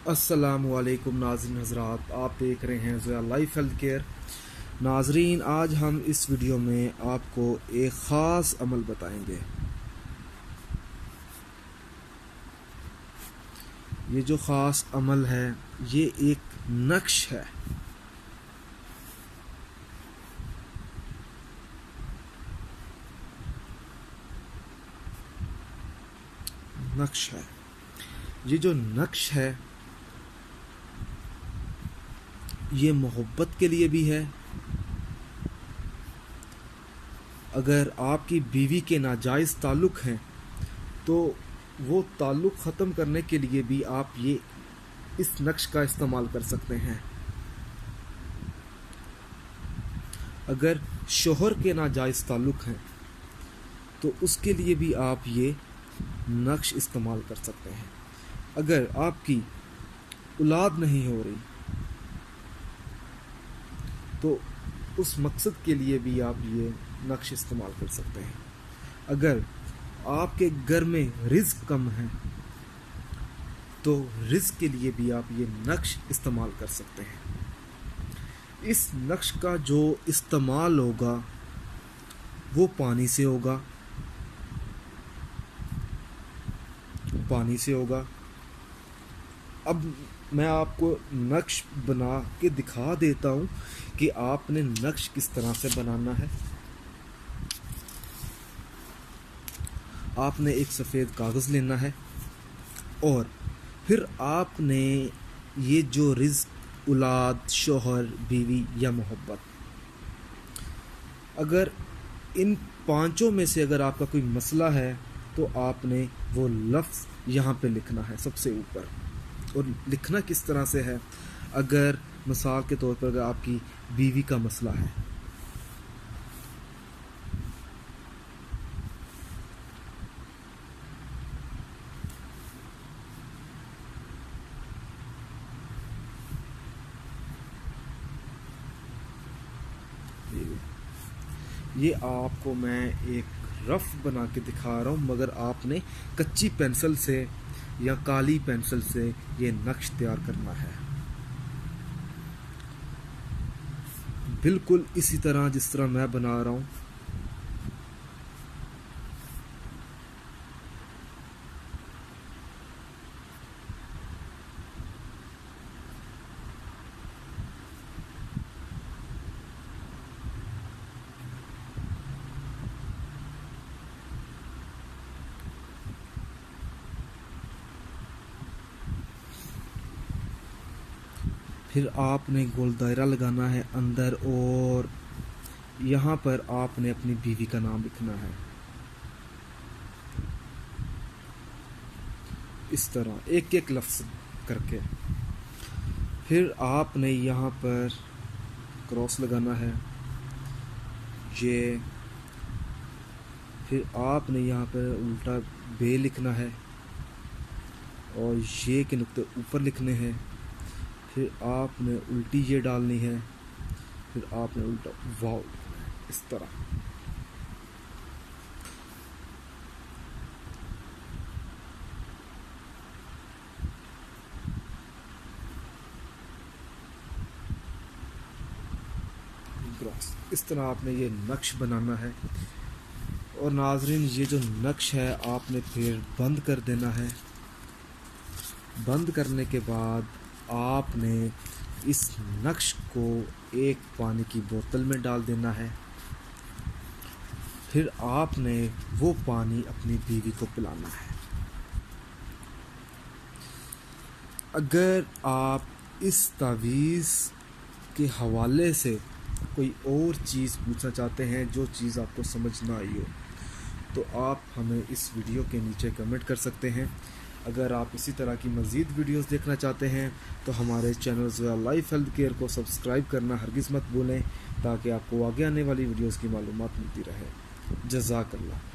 अस्सलामुअलैकुम नाज़रीन हज़रात, आप देख रहे हैं ज़ोया लाइफ हेल्थ केयर। नाज़रीन, आज हम इस वीडियो में आपको एक ख़ास अमल बताएंगे। ये जो ख़ास अमल है ये एक नक्श है। नक्श है, ये जो नक्श है ये मोहब्बत के लिए भी है। अगर आपकी बीवी के नाजायज़ ताल्लुक़ हैं तो वो ताल्लुक़ ख़त्म करने के लिए भी आप ये इस नक्श का इस्तेमाल कर सकते हैं। अगर शोहर के नाजायज़ ताल्लुक़ हैं तो उसके लिए भी आप ये नक्श इस्तेमाल कर सकते हैं। अगर आपकी औलाद नहीं हो रही तो उस मकसद के लिए भी आप ये नक्श इस्तेमाल कर सकते हैं। अगर आपके घर में रिज़्क कम है तो रिज़्क के लिए भी आप ये नक्श इस्तेमाल कर सकते हैं। इस नक्श का जो इस्तेमाल होगा वो पानी से होगा। अब मैं आपको नक्श बना के दिखा देता हूँ कि आपने नक्श किस तरह से बनाना है। आपने एक सफ़ेद कागज़ लेना है और फिर आपने ये जो रिज़्क, औलाद, शोहर, बीवी या मोहब्बत, अगर इन पांचों में से अगर आपका कोई मसला है तो आपने वो लफ्ज़ यहाँ पे लिखना है सबसे ऊपर। और लिखना किस तरह से है, अगर मिसाल के तौर पर अगर आपकी बीवी का मसला है ये आपको मैं एक रफ बना के दिखा रहा हूँ, मगर आपने कच्ची पेंसिल से या काली पेंसिल से ये नक्श तैयार करना है, बिल्कुल इसी तरह जिस तरह मैं बना रहा हूँ। फिर आपने गोल दायरा लगाना है अंदर और यहाँ पर आपने अपनी बीवी का नाम लिखना है इस तरह एक एक लफ्ज़ करके। फिर आपने यहाँ पर क्रॉस लगाना है ये। फिर आपने यहाँ पर उल्टा बे लिखना है और ये के नुक्ते ऊपर लिखने हैं। फिर आपने उल्टी ये डालनी है, फिर आपने उल्टा वाव इस तरह। इस तरह आपने ये नक्श बनाना है। और नाज़रीन, ये जो नक्श है आपने फिर बंद कर देना है। बंद करने के बाद आपने इस नक्श को एक पानी की बोतल में डाल देना है। फिर आपने वो पानी अपनी बीवी को पिलाना है। अगर आप इस तावीज़ के हवाले से कोई और चीज़ पूछना चाहते हैं, जो चीज़ आपको समझ ना आई हो, तो आप हमें इस वीडियो के नीचे कमेंट कर सकते हैं। अगर आप इसी तरह की मज़ीद वीडियोस देखना चाहते हैं तो हमारे channel Zoya life health care को सब्सक्राइब करना हरगिज़ मत भूलें, ताकि आपको आगे आने वाली वीडियोस की मालूमात मिलती रहे। जज़ाकल्लाह।